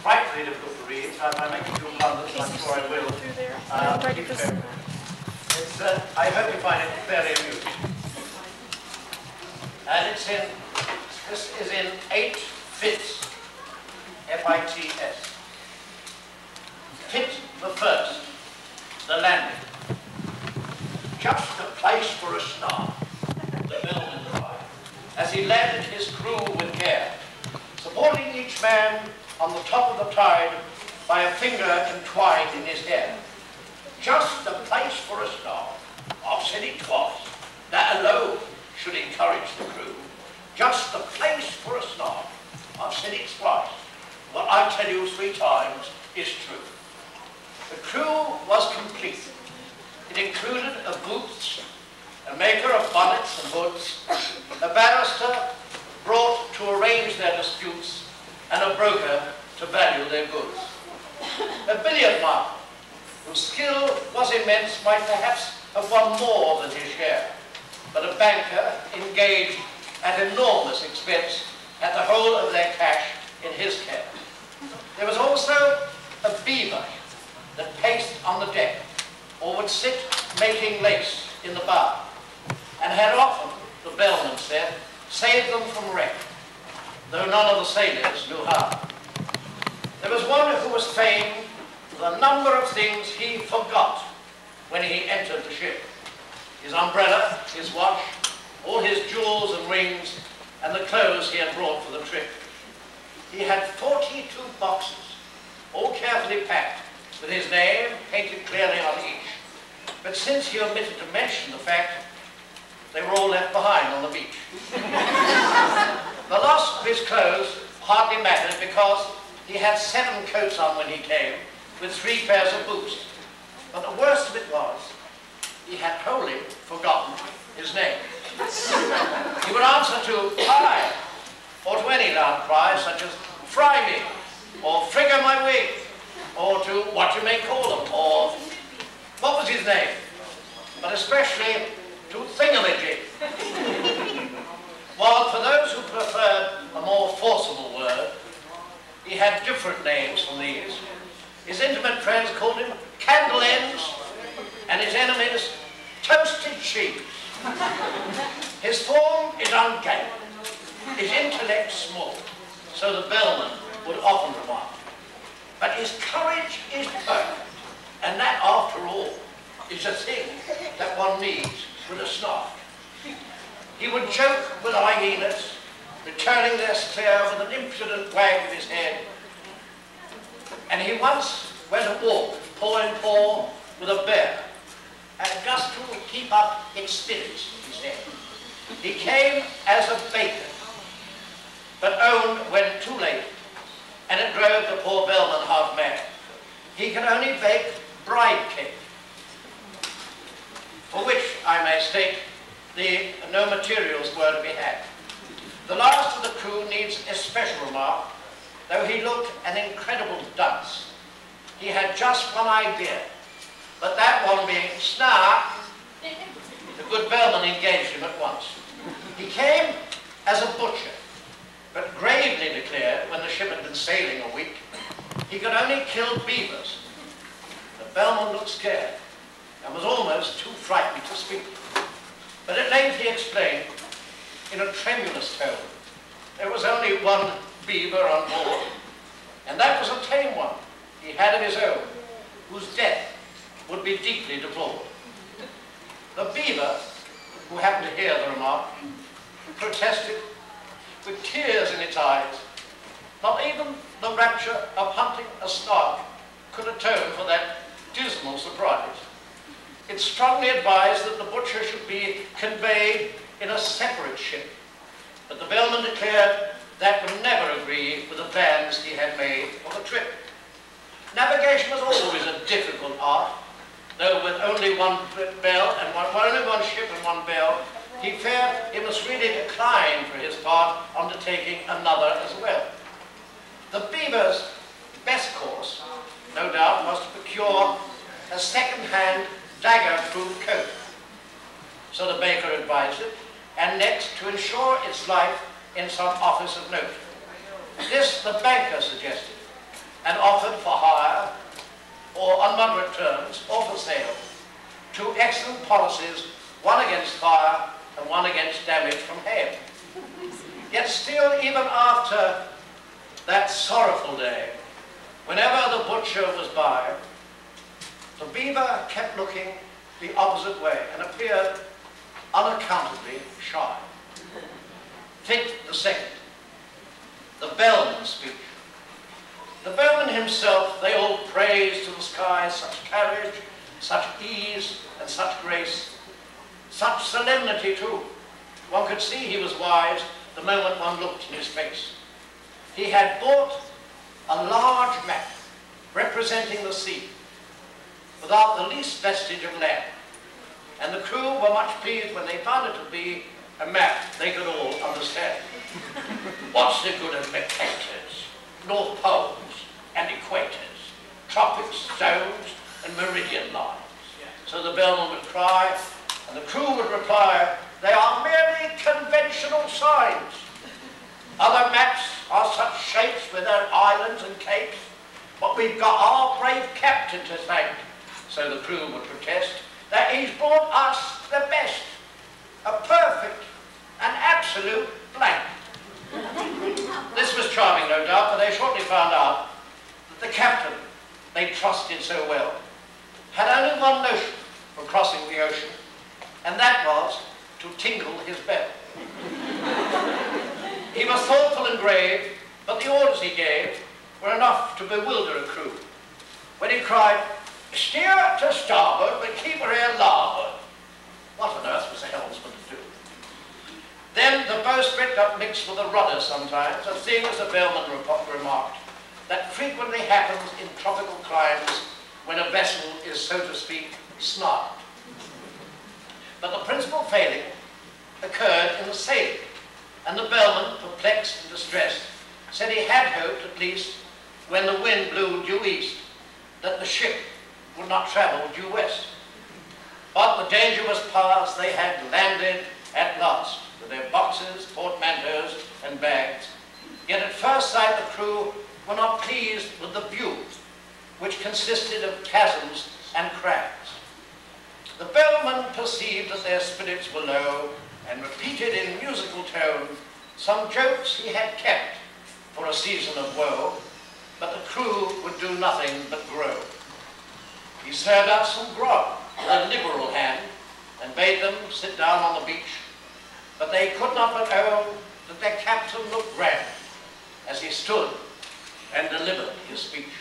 frightfully difficult to read, so if I make a few blunders, I'm sure I will. I hope you find it very amusing. And this is in 8 fits, F-I-T-S. Fit the first, the landing. Just the place for a start, the bellman cried, as he landed his crew with care, supporting each man on the top of the tide by a finger entwined in his hair. Just the place for a start. I've said it twice. That alone should encourage the crew. Just the place for a start. I've said it twice. What I tell you 3 times is true. The crew was complete. It included a boots, a maker of bonnets and hoods, a barrister brought to arrange their disputes, and a broker to value their goods. A billiard marker, whose skill was immense, might perhaps have won more than his share, but a banker engaged at enormous expense had the whole of their cash in his care. There was also a beaver that paced on the deck, or would sit making lace in the bar, and had often, the bellman said, saved them from wreck, though none of the sailors knew how. There was one who was famed for the number of things he forgot when he entered the ship. His umbrella, his watch, all his jewels and rings, and the clothes he had brought for the trip. He had 42 boxes, all carefully packed, with his name painted clearly on each. But since he omitted to mention the fact, they were all left behind on the beach. The loss of his clothes hardly mattered because he had 7 coats on when he came, with 3 pairs of boots. But the worst of it was, he had wholly forgotten his name. He would answer to "Hi," or to any loud cry such as "Fry me," or "Frigger my wig," or to "What you may call them," or what was his name, but especially to "Thingamajig." While for those who preferred a more forcible word, he had different names from these. His intimate friends called him "Candle Ends," and his enemies "Toasted Cheese." His form is ungainly, his intellect small, so the bellman would often remark. But his courage is perfect, and that, after all, is a thing that one needs with a snark. He would joke with hyenas, returning their stare with an impudent wag of his head. And he once went a walk, paw in paw, with a bear, and just to keep up its spirits, he said. He came as a baker, but owned when too late, and it drove the poor bellman half mad. He could only bake bride cake, for which, I may state, no materials were to be had. The last of the crew needs especial remark, though he looked an incredible dunce. He had just one idea, but that one being "Snark," the good bellman engaged him at once. He came as a butcher, but gravely declared, when the ship had been sailing a week, he could only kill beavers. The bellman looked scared, and was almost too frightened to speak. But at length he explained, in a tremulous tone, there was only one beaver on board, and that was a tame one he had of his own, whose death would be deeply deplored. The beaver, who happened to hear the remark, protested with tears in its eyes. Not even the rapture of hunting a snark could atone for that dismal surprise. It strongly advised that the butcher should be conveyed in a separate ship, but the bellman declared that would never agree with the plans he had made for the trip. Navigation was always a difficult art, though with only one bell and only one ship and one bell, he feared he must really decline for his part undertaking another as well. The beaver's best course, no doubt, was to procure a second-hand dagger-proof coat. So the baker advised it, and next to ensure its life in some office of note. This the banker suggested, and offered for hire, or on moderate terms, or for sale, two excellent policies, one against fire and one against damage from hail. Yet still, even after that sorrowful day, whenever the butcher was by, the beaver kept looking the opposite way and appeared unaccountably shy. Take the second, the bellman's speech. The bellman himself, they all praised to the skies such courage, such ease, and such grace, such solemnity too. One could see he was wise the moment one looked in his face. He had bought a large map representing the sea, without the least vestige of land, and the crew were much pleased when they found it to be a map they could all understand. What's the good of Mercators, North Poles and equators, tropics, zones and meridian lines? So the bellman would cry, and the crew would reply, they are merely conventional signs. Other maps are such shapes with their islands and capes, but we've got our brave captain to thank. So the crew would protest that he's brought us the best, a perfect and absolute blank. This was charming, no doubt, but they shortly found out that the captain they trusted so well had only one notion for crossing the ocean, and that was to tingle his bell. He was thoughtful and grave, but the orders he gave were enough to bewilder a crew. When he cried, steer to starboard, but keep her air larboard, what on earth was the helmsman to do? Then the bowsprit got mixed with the rudder sometimes, a thing, as the bellman remarked, that frequently happens in tropical climes when a vessel is, so to speak, snarled. But the principal failing occurred in the sailing, and the bellman, perplexed and distressed, said he had hoped, at least, when the wind blew due east, that the ship would not travel due west. But the danger was past. They had landed at last, with their boxes, portmanteaus, and bags. Yet at first sight the crew were not pleased with the view, which consisted of chasms and crags. The bellman perceived that their spirits were low, and repeated in musical tone some jokes he had kept for a season of woe, but the crew would do nothing but grow. He served out some grog with a liberal hand, and bade them sit down on the beach, but they could not but own that their captain looked grand as he stood and delivered his speech.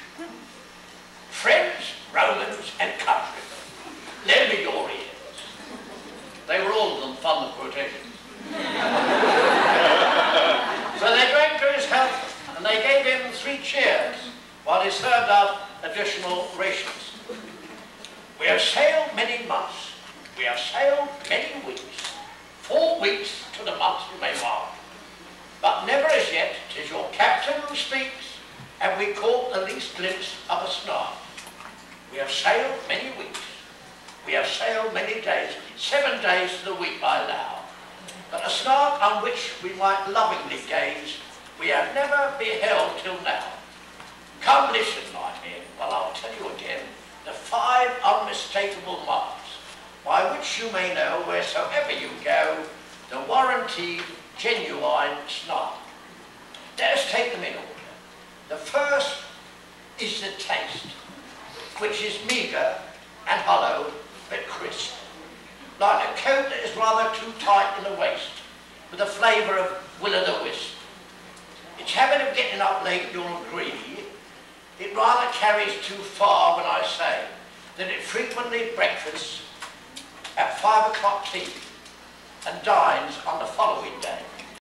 Friends, Romans, and countrymen, lend me your ears. They were all of them fond of quotations. So they drank to his health, and they gave him 3 cheers, while he served out additional rations. We have sailed many months, we have sailed many weeks, 4 weeks to the month you may mark, but never as yet, 'tis your captain who speaks, have we caught the least glimpse of a snark. We have sailed many weeks, we have sailed many days, 7 days to the week I allow, but a snark on which we might lovingly gaze, we have never beheld till now. Come listen, my men, while I'll tell you again the 5 unmistakable marks, by which you may know, wheresoever you go, the warranted, genuine snark. Let us take them in order. The first is the taste, which is meagre and hollow, but crisp, like a coat that is rather too tight in the waist, with a flavour of will-o'-the-wisp. Its habit of getting up late, you'll agree, it rather carries too far when I say that it frequently breakfasts at 5 o'clock tea and dines on the following day.